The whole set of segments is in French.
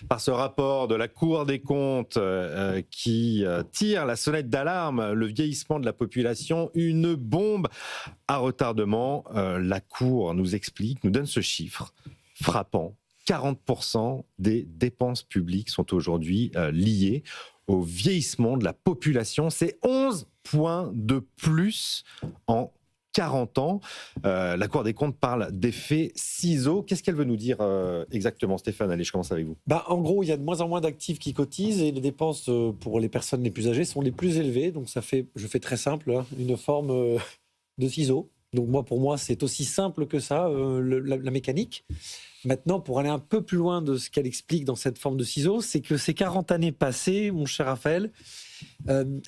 par ce rapport de la Cour des comptes qui tire la sonnette d'alarme, le vieillissement de la population, une bombe à retardement. La Cour nous explique, nous donne ce chiffre frappant. 40% des dépenses publiques sont aujourd'hui liées au vieillissement de la population. C'est 11 points de plus en 40 ans. La Cour des comptes parle d'effet ciseaux. Qu'est-ce qu'elle veut nous dire exactement, Stéphane? Allez, je commence avec vous. En gros, il y a de moins en moins d'actifs qui cotisent et les dépenses pour les personnes les plus âgées sont les plus élevées. Donc ça fait, je fais très simple, une forme de ciseau. Donc pour moi, c'est aussi simple que ça, la mécanique. Maintenant, pour aller un peu plus loin de ce qu'elle explique dans cette forme de ciseau, c'est que ces 40 années passées, mon cher Raphaël,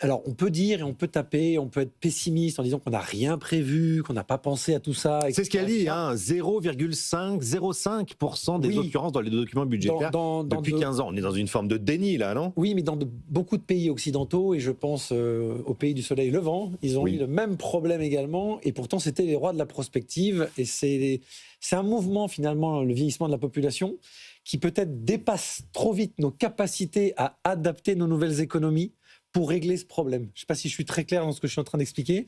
alors on peut dire et on peut taper, on peut être pessimiste en disant qu'on n'a rien prévu, qu'on n'a pas pensé à tout ça. C'est ce qu'elle dit, 0,05% des occurrences dans les documents budgétaires depuis 15 ans. On est dans une forme de déni là, non? Oui, mais dans beaucoup de pays occidentaux, et je pense aux pays du soleil levant, ils ont eu le même problème également, et pourtant c'était les rois de la prospective, et c'est un mouvement finalement, le vieillissement de la population, qui peut-être dépasse trop vite nos capacités à adapter nos nouvelles économies pour régler ce problème. Je ne sais pas si je suis très clair dans ce que je suis en train d'expliquer.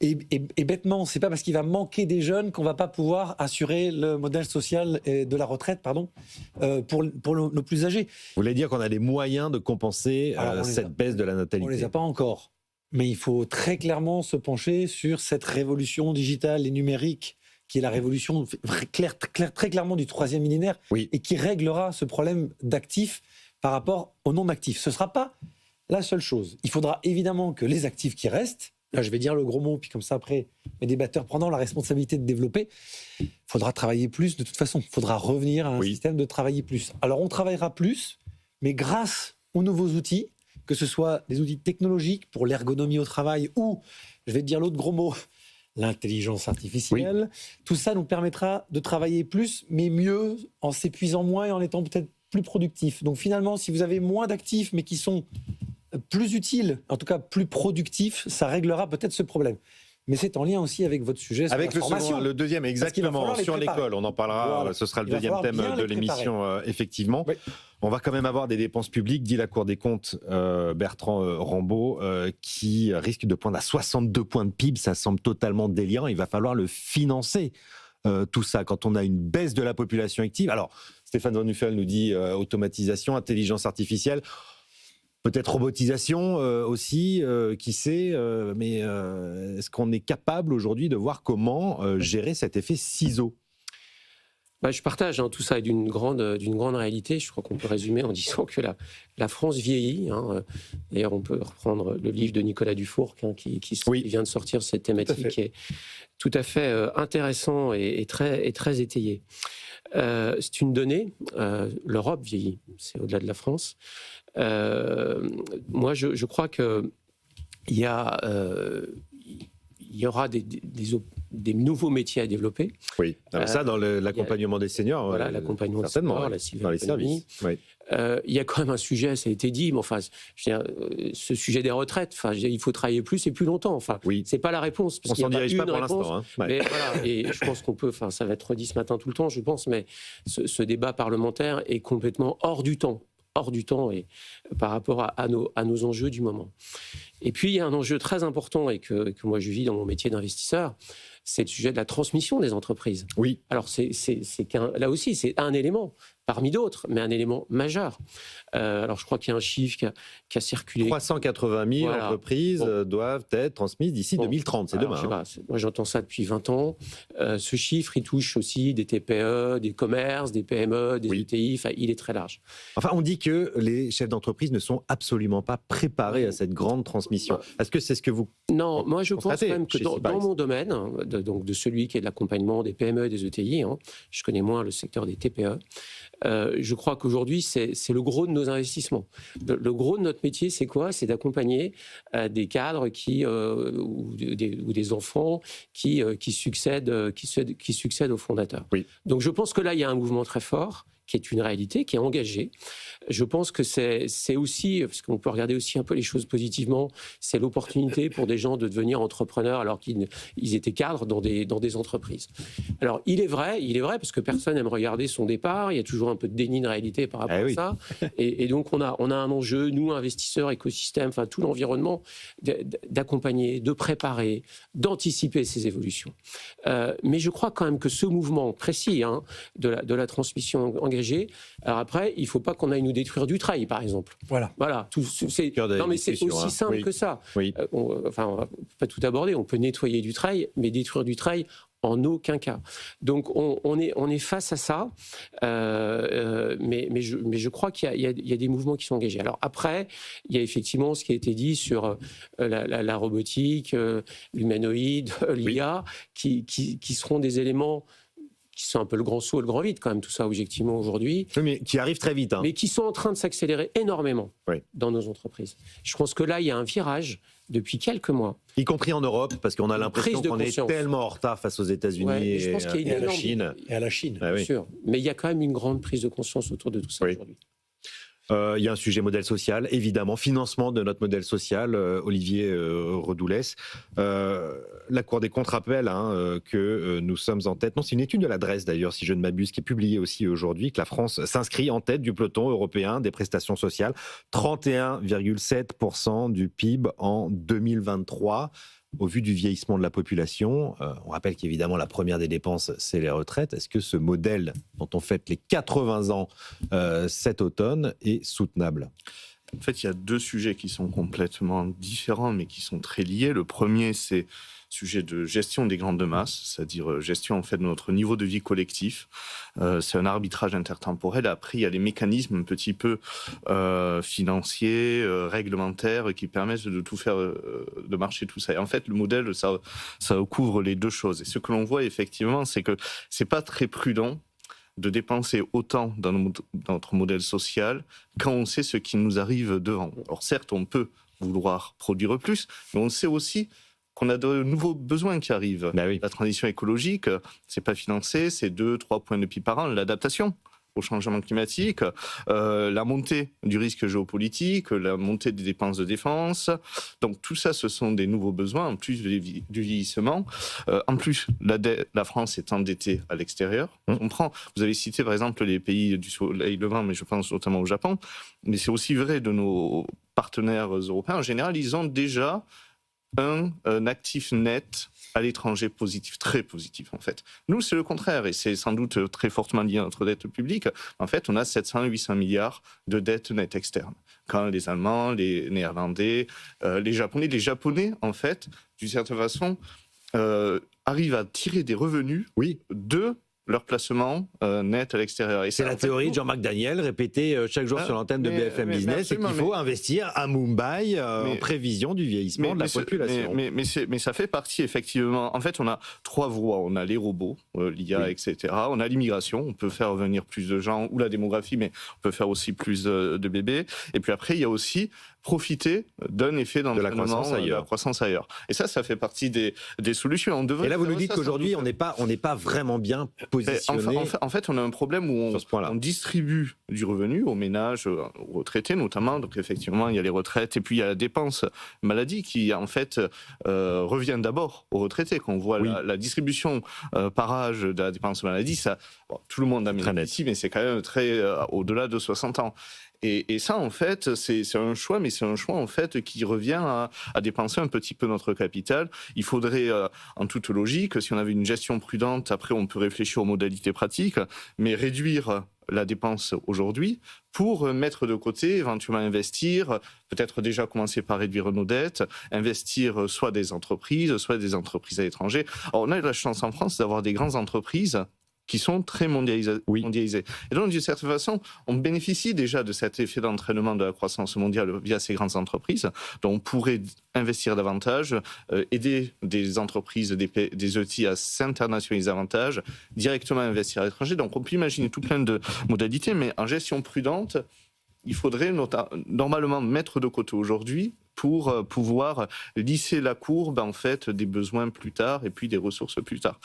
Et bêtement, ce n'est pas parce qu'il va manquer des jeunes qu'on ne va pas pouvoir assurer le modèle social de la retraite pour nos plus âgés. Vous voulez dire qu'on a les moyens de compenser cette baisse de la natalité? On ne les a pas encore. Mais il faut très clairement se pencher sur cette révolution digitale et numérique qui est la révolution très clairement du troisième millénaire et qui réglera ce problème d'actifs par rapport aux non-actifs. Ce ne sera pas la seule chose. Il faudra évidemment que les actifs qui restent, là je vais dire le gros mot, puis comme ça après, mes débatteurs prendront la responsabilité de développer, il faudra travailler plus de toute façon. Il faudra revenir à un système de travailler plus. Alors on travaillera plus, mais grâce aux nouveaux outils, que ce soit des outils technologiques pour l'ergonomie au travail ou, je vais te dire l'autre gros mot, l'intelligence artificielle, tout ça nous permettra de travailler plus, mais mieux, en s'épuisant moins et en étant peut-être plus productif. Donc finalement, si vous avez moins d'actifs, mais qui sont plus utiles, en tout cas plus productifs, ça réglera peut-être ce problème. Mais c'est en lien aussi avec votre sujet sur avec la formation. Le deuxième, exactement, sur l'école. On en parlera, ce sera le deuxième thème de l'émission, effectivement. Oui. On va quand même avoir des dépenses publiques, dit la Cour des comptes, Bertrand Rambaud, qui risquent de poindre à 62 points de PIB. Ça semble totalement délirant. Il va falloir le financer. Tout ça, quand on a une baisse de la population active. Alors, Stéphane Van Nuffel nous dit automatisation, intelligence artificielle, peut-être robotisation aussi, qui sait, mais est-ce qu'on est capable aujourd'hui de voir comment gérer cet effet ciseau? Je partage, tout ça est d'une grande réalité. Je crois qu'on peut résumer en disant que la France vieillit. D'ailleurs, on peut reprendre le livre de Nicolas Dufourcq qui vient de sortir cette thématique qui est tout à fait intéressant et très étayé. C'est une donnée. L'Europe vieillit, c'est au-delà de la France. Moi, je crois qu'il y aura des nouveaux métiers à développer. Oui, ça dans l'accompagnement des seniors. Voilà, l'accompagnement des seniors, dans les services. Oui. Il y a quand même un sujet, ça a été dit, mais enfin, je veux dire, ce sujet des retraites, il faut travailler plus et plus longtemps. Enfin, c'est pas la réponse. Parce on s'en dirige pas pour l'instant. Mais voilà, et je pense qu'on peut, ça va être redit ce matin tout le temps, je pense, mais ce débat parlementaire est complètement hors du temps et par rapport à nos enjeux du moment. Et puis, il y a un enjeu très important et que moi je vis dans mon métier d'investisseur, c'est le sujet de la transmission des entreprises. Oui. Alors, là aussi, c'est un élément parmi d'autres, mais un élément majeur. Alors, je crois qu'il y a un chiffre qui a circulé. 380 000 entreprises doivent être transmises d'ici 2030, c'est demain. Je sais pas, moi, j'entends ça depuis 20 ans. Ce chiffre, il touche aussi des TPE, des commerces, des PME, des ETI, enfin, il est très large. Enfin, on dit que les chefs d'entreprise ne sont absolument pas préparés à cette grande transmission. Est-ce que c'est ce que vous... Non, moi, je pense même que dans mon domaine, donc de celui qui est de l'accompagnement des PME et des ETI, je connais moins le secteur des TPE, je crois qu'aujourd'hui, c'est le gros de nos investissements. Le gros de notre métier, c'est quoi? C'est d'accompagner des cadres ou des enfants qui succèdent aux fondateurs. Oui. Donc, je pense que là, il y a un mouvement très fort qui est une réalité, qui est engagée. Je pense que c'est aussi, parce qu'on peut regarder aussi un peu les choses positivement, c'est l'opportunité pour des gens de devenir entrepreneurs alors qu'ils étaient cadres dans des entreprises. Alors, il est vrai, parce que personne n'aime regarder son départ, il y a toujours un peu de déni de réalité par rapport à ça. Et donc, on a un enjeu, nous, investisseurs, écosystème, enfin, tout l'environnement, d'accompagner, de préparer, d'anticiper ces évolutions. Mais je crois quand même que ce mouvement précis de la transmission engagée, alors après, il ne faut pas qu'on aille nous détruire du trail, par exemple. Voilà. Non, mais c'est aussi simple que ça. On va pas tout aborder. On peut nettoyer du trail, mais détruire du trail, en aucun cas. Donc, on est face à ça, mais je crois qu'il y a des mouvements qui sont engagés. Alors après, il y a effectivement ce qui a été dit sur la robotique, l'humanoïde, l'IA, qui seront des éléments qui sont un peu le grand saut et le grand vide, quand même, tout ça, objectivement, aujourd'hui. Oui, mais qui arrivent très vite. Mais qui sont en train de s'accélérer énormément dans nos entreprises. Je pense que là, il y a un virage depuis quelques mois. Y compris en Europe, parce qu'on a l'impression qu'on est tellement en retard face aux États-Unis et à la Chine. Et à la Chine, bien sûr. Mais il y a quand même une grande prise de conscience autour de tout ça aujourd'hui. Il y a un sujet modèle social, évidemment, financement de notre modèle social, Olivier Redoulès. La Cour des comptes rappelle que nous sommes en tête. Non, c'est une étude de l'adresse d'ailleurs, si je ne m'abuse, qui est publiée aussi aujourd'hui, que la France s'inscrit en tête du peloton européen des prestations sociales. 31,7% du PIB en 2023. Au vu du vieillissement de la population, on rappelle qu'évidemment la première des dépenses, c'est les retraites. Est-ce que ce modèle dont on fête les 80 ans cet automne est soutenable ? En fait, il y a deux sujets qui sont complètement différents, mais qui sont très liés. Le premier, c'est le sujet de gestion des grandes masses, c'est-à-dire gestion en fait de notre niveau de vie collectif. C'est un arbitrage intertemporel. Après, il y a les mécanismes un petit peu financiers, réglementaires, qui permettent de tout faire, de marcher tout ça. Et en fait, le modèle, ça couvre les deux choses. Et ce que l'on voit effectivement, c'est que c'est pas très prudent de dépenser autant dans notre modèle social quand on sait ce qui nous arrive devant. Alors certes, on peut vouloir produire plus, mais on sait aussi qu'on a de nouveaux besoins qui arrivent. La transition écologique, c'est pas financé, c'est 2-3 points de PIB par an. L'adaptation au changement climatique, la montée du risque géopolitique, la montée des dépenses de défense. Donc tout ça, ce sont des nouveaux besoins, en plus du vieillissement. En plus, la France est endettée à l'extérieur. Vous avez cité par exemple les pays du soleil levant, mais je pense notamment au Japon. Mais c'est aussi vrai de nos partenaires européens. En général, ils ont déjà un actif net à l'étranger positif, très positif en fait. Nous, c'est le contraire, et c'est sans doute très fortement lié à notre dette publique. En fait, on a 700-800 milliards de dettes nettes externes. Quand les Allemands, les Néerlandais, les Japonais, en fait, d'une certaine façon, arrivent à tirer des revenus de leur placement net à l'extérieur. Et c'est la théorie de Jean-Marc Daniel, répétée chaque jour sur l'antenne de BFM Business, et qu'il faut investir à Mumbai en prévision du vieillissement de la population. Mais ça fait partie, effectivement. En fait, on a 3 voies. On a les robots, l'IA, etc. On a l'immigration, on peut faire venir plus de gens, ou la démographie, mais on peut faire aussi plus de bébés. Et puis après, il y a aussi profiter d'un effet de la croissance ailleurs. Et ça fait partie des solutions. Et là, vous nous dites qu'aujourd'hui, on n'est pas vraiment bien positionné. En fait, on a un problème où on distribue du revenu aux ménages, aux retraités notamment. Donc effectivement, il y a les retraites et puis il y a la dépense maladie qui en fait revient d'abord aux retraités. Quand on voit la distribution par âge de la dépense maladie, ça, tout le monde a mis ici, mais c'est quand même très au-delà de 60 ans. Et ça, en fait, c'est un choix, mais c'est un choix, en fait, qui revient à dépenser un petit peu notre capital. Il faudrait, en toute logique, si on avait une gestion prudente, après, on peut réfléchir aux modalités pratiques, mais réduire la dépense aujourd'hui pour mettre de côté, éventuellement investir, peut-être déjà commencer par réduire nos dettes, investir soit des entreprises à l'étranger. Alors, on a eu la chance en France d'avoir des grandes entreprises qui sont très mondialisés. Et donc, d'une certaine façon, on bénéficie déjà de cet effet d'entraînement de la croissance mondiale via ces grandes entreprises. Donc, on pourrait investir davantage, aider des entreprises, des ETI à s'internationaliser davantage, directement investir à l'étranger. Donc, on peut imaginer tout plein de modalités, mais en gestion prudente, il faudrait normalement mettre de côté aujourd'hui pour pouvoir lisser la courbe en fait des besoins plus tard et puis des ressources plus tard.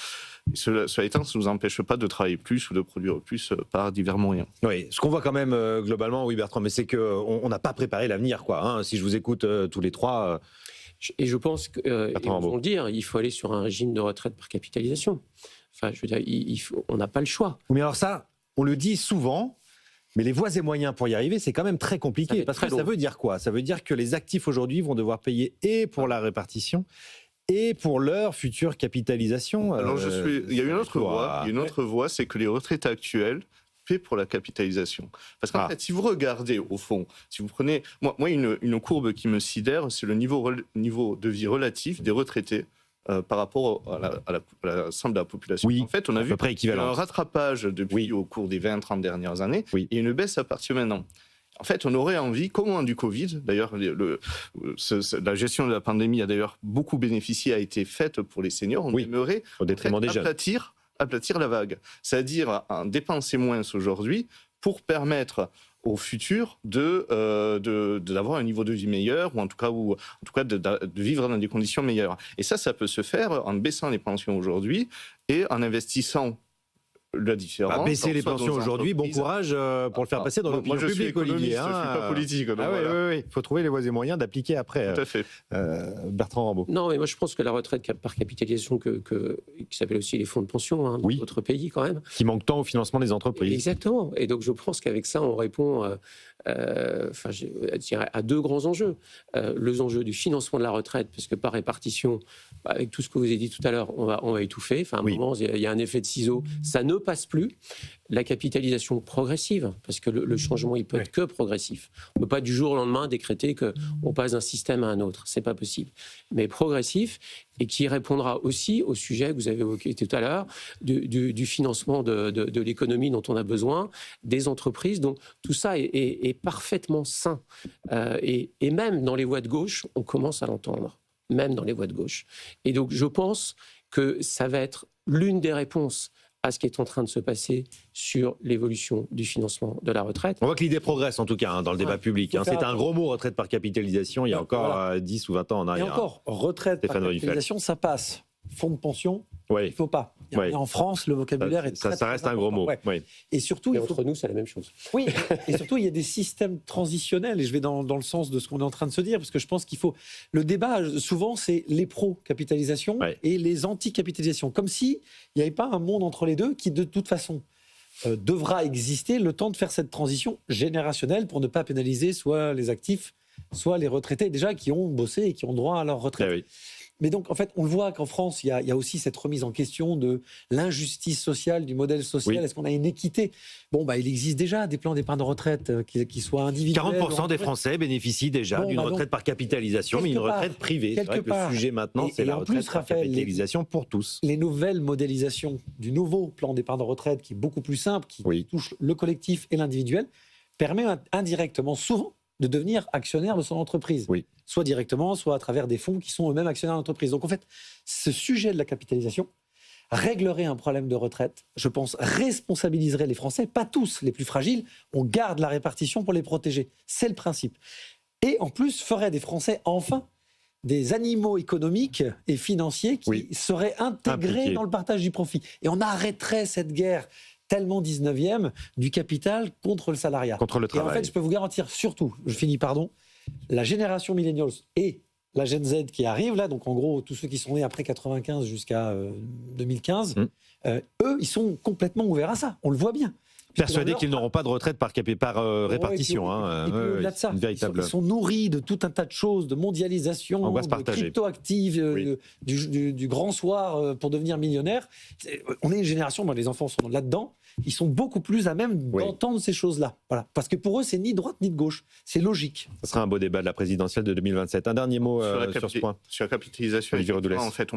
Et cela étant, ça ne nous empêche pas de travailler plus ou de produire plus par divers moyens. Oui, ce qu'on voit quand même globalement, oui Bertrand, mais c'est qu'on n'a pas préparé l'avenir, quoi. Hein, si je vous écoute tous les trois. Et je pense que, ils vont le dire, il faut aller sur un régime de retraite par capitalisation. Enfin, je veux dire, on n'a pas le choix. Mais alors ça, on le dit souvent. Mais les voies et moyens pour y arriver, c'est quand même très compliqué. Parce que ça veut dire quoi? Ça veut dire que les actifs aujourd'hui vont devoir payer et pour la répartition et pour leur future capitalisation. Alors il y a une autre voie. Il y a une autre voie, c'est que les retraités actuels paient pour la capitalisation. Parce qu'en fait, si vous regardez au fond, si vous prenez, moi une courbe qui me sidère, c'est le niveau de vie relatif des retraités. Par rapport à l'ensemble de la population. Oui, en fait, on a vu un rattrapage depuis au cours des 20-30 dernières années et une baisse à partir de maintenant. En fait, on aurait envie, comme moment du Covid, d'ailleurs, la gestion de la pandémie a d'ailleurs beaucoup bénéficié, a été faite pour les seniors, on aimerait au détriment des jeunes. Aplatir la vague, c'est-à-dire en dépenser moins aujourd'hui pour permettre au futur d'avoir un niveau de vie meilleur, ou en tout cas de vivre dans des conditions meilleures. Et ça peut se faire en baissant les pensions aujourd'hui et en investissant la différence. Baisser les pensions aujourd'hui, bon courage pour le faire passer dans l'opinion publique, Olivier. Je ne suis pas politique. Oui. Il faut trouver les voies et moyens d'appliquer après. Tout à fait. Bertrand Rambaud. Non, mais moi je pense que la retraite par capitalisation, qui s'appelle aussi les fonds de pension, dans d'autres pays quand même. Qui manque tant au financement des entreprises. Exactement. Et donc je pense qu'avec ça, on répond à deux grands enjeux. Les enjeux du financement de la retraite, parce que par répartition, avec tout ce que vous avez dit tout à l'heure, on va étouffer. Enfin, à un moment, il y a un effet de ciseau. Ça ne passe plus. La capitalisation progressive, parce que le changement, il peut être que progressif. On ne peut pas du jour au lendemain décréter qu'on passe d'un système à un autre. Ce n'est pas possible. Mais progressif, et qui répondra aussi au sujet que vous avez évoqué tout à l'heure, du financement de l'économie dont on a besoin, des entreprises. Donc tout ça est parfaitement sain. Et même dans les voies de gauche, on commence à l'entendre. Même dans les voies de gauche. Et donc je pense que ça va être l'une des réponses à ce qui est en train de se passer sur l'évolution du financement de la retraite. On voit que l'idée progresse en tout cas dans le débat public. C'était un gros mot, retraite par capitalisation, il y a encore 10 ou 20 ans en arrière. Et encore, retraite par capitalisation, ça passe. Fonds de pension, il ne faut pas. En France, le vocabulaire est très... Ça reste un gros mot. Et surtout, entre nous, c'est la même chose. Oui, et surtout, il y a des systèmes transitionnels, et je vais dans le sens de ce qu'on est en train de se dire, parce que je pense qu'il faut... Le débat, souvent, c'est les pro-capitalisation et les anti-capitalisation, comme s'il n'y avait pas un monde entre les deux qui, de toute façon, devra exister le temps de faire cette transition générationnelle pour ne pas pénaliser soit les actifs, soit les retraités, déjà, qui ont bossé et qui ont droit à leur retraite. Mais donc, en fait, on le voit qu'en France, il y a aussi cette remise en question de l'injustice sociale, du modèle social. Est-ce qu'on a une équité? Il existe déjà des plans d'épargne de retraite qui soient individuels. 40% des Français bénéficient déjà d'une retraite par capitalisation, mais une retraite privée. C'est vrai que le sujet maintenant, c'est la retraite par capitalisation pour tous. Les nouvelles modélisations du nouveau plan d'épargne de retraite, qui est beaucoup plus simple, qui touche le collectif et l'individuel, permet indirectement, souvent, de devenir actionnaire de son entreprise. Soit directement, soit à travers des fonds qui sont eux-mêmes actionnaires d'entreprise. Donc en fait, ce sujet de la capitalisation réglerait un problème de retraite, je pense, responsabiliserait les Français, pas tous, les plus fragiles, on garde la répartition pour les protéger. C'est le principe. Et en plus, ferait des Français, enfin, des animaux économiques et financiers qui seraient intégrés dans le partage du profit. Et on arrêterait cette guerre tellement 19e du capital contre le salariat. Contre le travail. Et en fait, je peux vous garantir, surtout, je finis, la génération millennials et la Gen Z qui arrive là, donc en gros, tous ceux qui sont nés après 95 jusqu'à 2015, eux, ils sont complètement ouverts à ça. On le voit bien. Persuadés qu'ils n'auront pas de retraite par répartition. Et puis au-delà de ça, ils sont nourris de tout un tas de choses, de mondialisation, de crypto-actives, du grand soir pour devenir millionnaire. On est une génération, les enfants sont là-dedans, ils sont beaucoup plus à même d'entendre ces choses-là. Voilà. Parce que pour eux, c'est ni droite ni de gauche. C'est logique. Ce sera un beau débat de la présidentielle de 2027. Un dernier mot sur ce point. Sur la capitalisation, en fait,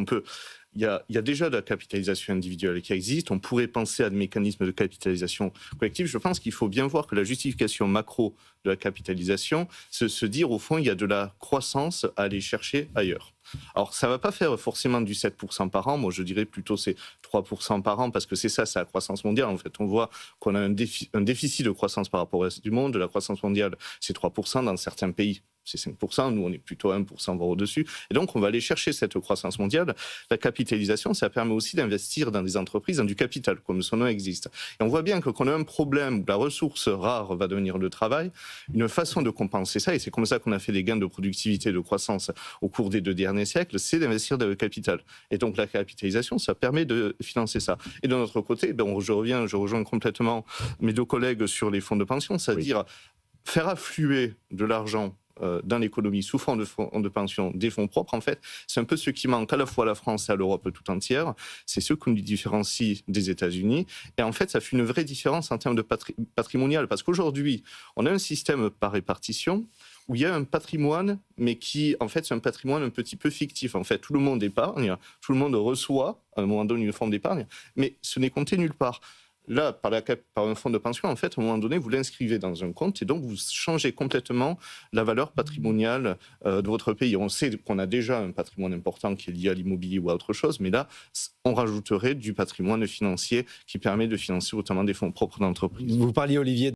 il y a déjà de la capitalisation individuelle qui existe. On pourrait penser à des mécanismes de capitalisation collective. Je pense qu'il faut bien voir que la justification macro de la capitalisation, c'est se dire, au fond, il y a de la croissance à aller chercher ailleurs. Alors, ça ne va pas faire forcément du 7% par an. Moi, je dirais plutôt c'est 3% par an, parce que c'est la croissance mondiale. En fait, on voit qu'on a un déficit de croissance par rapport au reste du monde. La croissance mondiale, c'est 3%. Dans certains pays, c'est 5%, nous on est plutôt 1%, voire au-dessus. Et donc on va aller chercher cette croissance mondiale. La capitalisation, ça permet aussi d'investir dans des entreprises, dans du capital, comme son nom existe. Et on voit bien que quand on a un problème où la ressource rare va devenir le travail, une façon de compenser ça, et c'est comme ça qu'on a fait des gains de productivité et de croissance au cours des 2 derniers siècles, c'est d'investir dans le capital. Et donc la capitalisation, ça permet de financer ça. Et de notre côté, je rejoins complètement mes 2 collègues sur les fonds de pension, c'est-à-dire faire affluer de l'argent dans l'économie sous forme de fonds de pension, des fonds propres, en fait, c'est un peu ce qui manque à la fois à la France et à l'Europe tout entière. C'est ce qui nous différencie des États-Unis. Et en fait, ça fait une vraie différence en termes de patrimonial. Parce qu'aujourd'hui, on a un système par répartition où il y a un patrimoine, mais qui, en fait, c'est un patrimoine un petit peu fictif. En fait, tout le monde épargne, tout le monde reçoit, à un moment donné, une forme d'épargne, mais ce n'est compté nulle part. Là, par un fonds de pension, en fait, à un moment donné, vous l'inscrivez dans un compte et donc vous changez complètement la valeur patrimoniale de votre pays. On sait qu'on a déjà un patrimoine important qui est lié à l'immobilier ou à autre chose, mais là, on rajouterait du patrimoine financier qui permet de financer notamment des fonds propres d'entreprise. Vous parliez, Olivier,